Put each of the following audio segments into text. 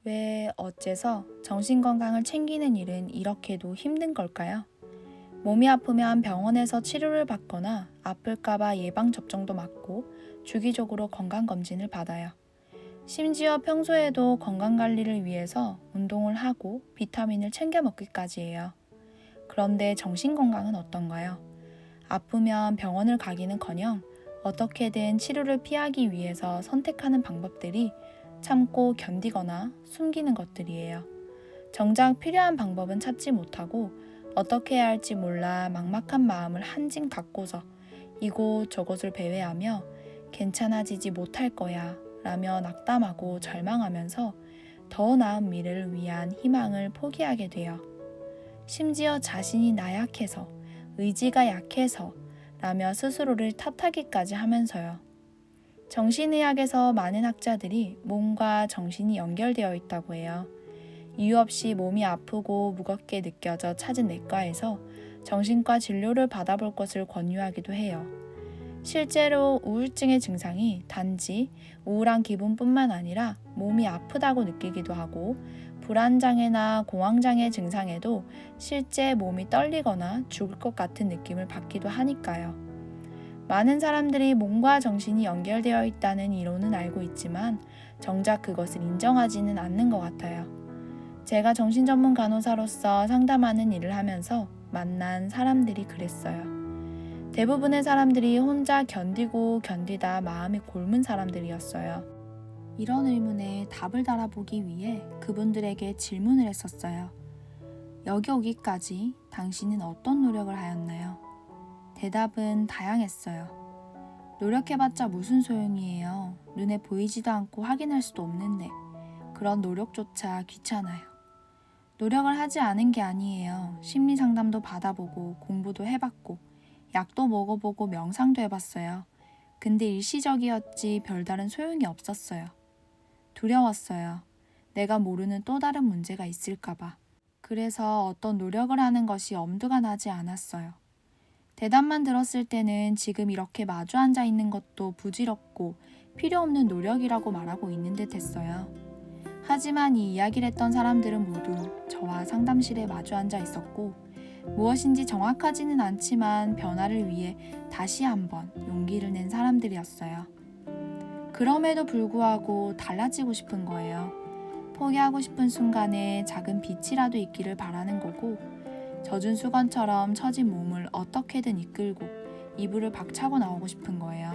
왜 어째서 정신건강을 챙기는 일은 이렇게도 힘든 걸까요? 몸이 아프면 병원에서 치료를 받거나 아플까봐 예방접종도 맞고 주기적으로 건강검진을 받아요. 심지어 평소에도 건강관리를 위해서 운동을 하고 비타민을 챙겨 먹기까지 해요. 그런데 정신건강은 어떤가요? 아프면 병원을 가기는커녕 어떻게든 치료를 피하기 위해서 선택하는 방법들이 참고 견디거나 숨기는 것들이에요. 정작 필요한 방법은 찾지 못하고 어떻게 해야 할지 몰라 막막한 마음을 한짐 갖고서 이곳 저곳을 배회하며 괜찮아지지 못할 거야 라며 낙담하고 절망하면서 더 나은 미래를 위한 희망을 포기하게 돼요. 심지어 자신이 나약해서, 의지가 약해서 라며 스스로를 탓하기까지 하면서요. 정신의학에서 많은 학자들이 몸과 정신이 연결되어 있다고 해요. 이유 없이 몸이 아프고 무겁게 느껴져 찾은 내과에서 정신과 진료를 받아볼 것을 권유하기도 해요. 실제로 우울증의 증상이 단지 우울한 기분뿐만 아니라 몸이 아프다고 느끼기도 하고 불안장애나 공황장애 증상에도 실제 몸이 떨리거나 죽을 것 같은 느낌을 받기도 하니까요. 많은 사람들이 몸과 정신이 연결되어 있다는 이론은 알고 있지만 정작 그것을 인정하지는 않는 것 같아요. 제가 정신전문 간호사로서 상담하는 일을 하면서 만난 사람들이 그랬어요. 대부분의 사람들이 혼자 견디고 견디다 마음이 곪은 사람들이었어요. 이런 의문에 답을 달아보기 위해 그분들에게 질문을 했었어요. 여기 오기까지 당신은 어떤 노력을 하였나요? 대답은 다양했어요. 노력해봤자 무슨 소용이에요. 눈에 보이지도 않고 확인할 수도 없는데 그런 노력조차 귀찮아요. 노력을 하지 않은 게 아니에요. 심리 상담도 받아보고 공부도 해봤고 약도 먹어보고 명상도 해봤어요. 근데 일시적이었지 별다른 소용이 없었어요. 두려웠어요. 내가 모르는 또 다른 문제가 있을까봐. 그래서 어떤 노력을 하는 것이 엄두가 나지 않았어요. 대답만 들었을 때는 지금 이렇게 마주 앉아 있는 것도 부질없고 필요 없는 노력이라고 말하고 있는 듯 했어요. 하지만 이 이야기를 했던 사람들은 모두 저와 상담실에 마주 앉아 있었고 무엇인지 정확하지는 않지만 변화를 위해 다시 한번 용기를 낸 사람들이었어요. 그럼에도 불구하고 달라지고 싶은 거예요. 포기하고 싶은 순간에 작은 빛이라도 있기를 바라는 거고 젖은 수건처럼 처진 몸을 어떻게든 이끌고 이불을 박차고 나오고 싶은 거예요.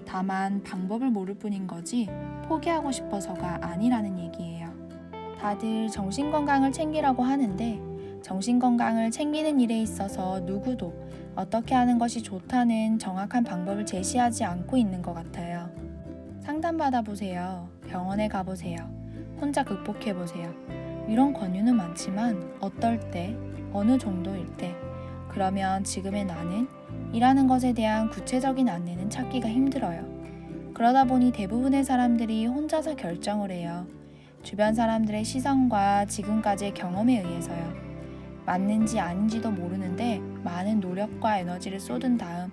다만 방법을 모를 뿐인 거지 포기하고 싶어서가 아니라는 얘기예요. 다들 정신건강을 챙기라고 하는데 정신건강을 챙기는 일에 있어서 누구도 어떻게 하는 것이 좋다는 정확한 방법을 제시하지 않고 있는 것 같아요. 상담받아보세요. 병원에 가보세요. 혼자 극복해보세요. 이런 권유는 많지만 어떨 때, 어느 정도일 때, 그러면 지금의 나는 이라는 것에 대한 구체적인 안내는 찾기가 힘들어요. 그러다 보니 대부분의 사람들이 혼자서 결정을 해요. 주변 사람들의 시선과 지금까지의 경험에 의해서요. 맞는지 아닌지도 모르는데 많은 노력과 에너지를 쏟은 다음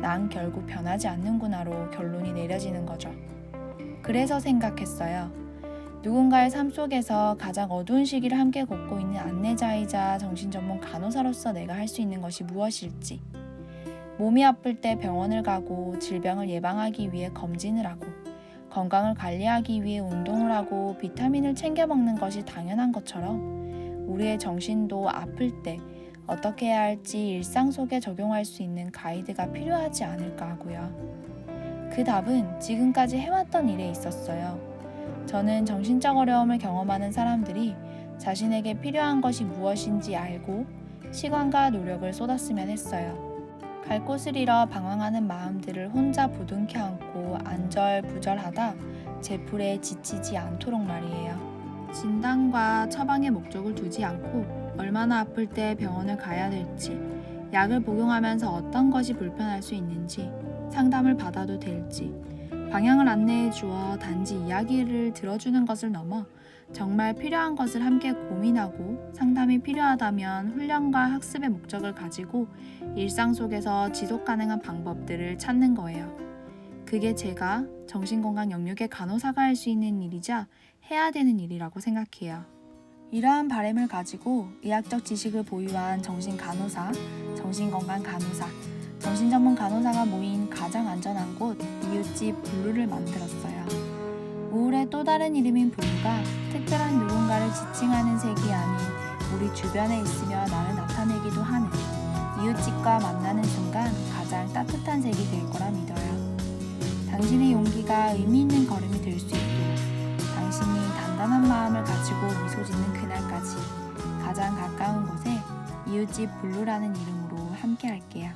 난 결국 변하지 않는구나로 결론이 내려지는 거죠. 그래서 생각했어요. 누군가의 삶 속에서 가장 어두운 시기를 함께 겪고 있는 안내자이자 정신전문 간호사로서 내가 할 수 있는 것이 무엇일지. 몸이 아플 때 병원을 가고 질병을 예방하기 위해 검진을 하고 건강을 관리하기 위해 운동을 하고 비타민을 챙겨 먹는 것이 당연한 것처럼 우리의 정신도 아플 때 어떻게 해야 할지 일상 속에 적용할 수 있는 가이드가 필요하지 않을까 하고요. 그 답은 지금까지 해왔던 일에 있었어요. 저는 정신적 어려움을 경험하는 사람들이 자신에게 필요한 것이 무엇인지 알고 시간과 노력을 쏟았으면 했어요. 갈 곳을 잃어 방황하는 마음들을 혼자 부둥켜 안고 안절부절하다 제풀에 지치지 않도록 말이에요. 진단과 처방의 목적을 두지 않고 얼마나 아플 때 병원을 가야 될지, 약을 복용하면서 어떤 것이 불편할 수 있는지, 상담을 받아도 될지, 방향을 안내해 주어 단지 이야기를 들어주는 것을 넘어 정말 필요한 것을 함께 고민하고 상담이 필요하다면 훈련과 학습의 목적을 가지고 일상 속에서 지속 가능한 방법들을 찾는 거예요. 그게 제가 정신건강 영역의 간호사가 할 수 있는 일이자 해야 되는 일이라고 생각해요. 이러한 바람을 가지고 의학적 지식을 보유한 정신간호사, 정신건강간호사, 정신전문 간호사가 모인 가장 안전한 곳 이웃집 블루를 만들었어요. 우울의 또 다른 이름인 블루가 특별한 누군가를 지칭하는 색이 아닌 우리 주변에 있으며 나를 나타내기도 하는 이웃집과 만나는 순간 가장 따뜻한 색이 될 거라 믿어요. 당신의 용기가 의미 있는 걸음이 될 수 있도록 당신이 단단한 마음을 가지고 미소 짓는 그날까지 가장 가까운 곳에 이웃집 블루라는 이름으로 함께 할게요.